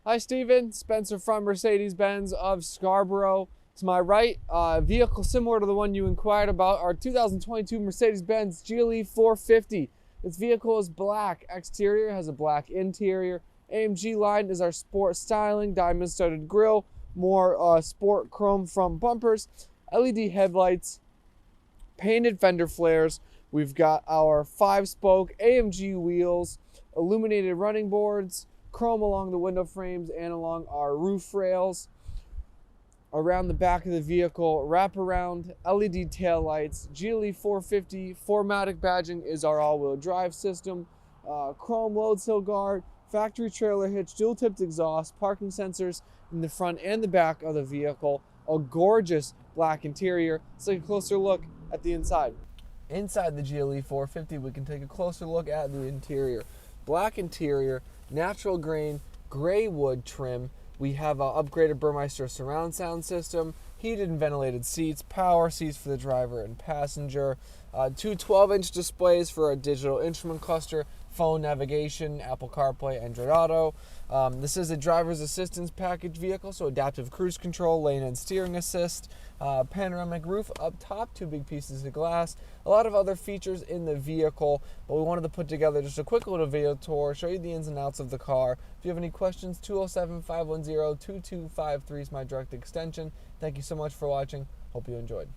Hi, Steven. Spencer from Mercedes-Benz of Scarborough. To my right, a vehicle similar to the one you inquired about, our 2022 Mercedes-Benz GLE 450. This vehicle is black. Exterior has a black interior. AMG line is our sport styling, diamond-studded grille, more sport chrome front bumpers, LED headlights, painted fender flares. We've got our 5-spoke AMG wheels, illuminated running boards, chrome along the window frames and along our roof rails. Around the back of the vehicle, wraparound LED taillights, GLE 450 4MATIC badging is our all-wheel drive system, chrome load sill guard, factory trailer hitch, dual-tipped exhaust, parking sensors in the front and the back of the vehicle, a gorgeous black interior. Let's take a closer look at the inside. Inside the GLE 450, we can take a closer look at the interior. Black interior, natural grain, gray wood trim. We have an upgraded Burmeister surround sound system, heated and ventilated seats, power seats for the driver and passenger, two 12-inch displays for our digital instrument cluster, phone navigation, Apple CarPlay, Android Auto. This is a driver's assistance package vehicle, so adaptive cruise control, lane and steering assist, panoramic roof up top, 2 big pieces of glass, a lot of other features in the vehicle, but we wanted to put together just a quick little video tour, show you the ins and outs of the car. If you have any questions, 207-510-2253 is my direct extension. Thank you so much for watching. Hope you enjoyed.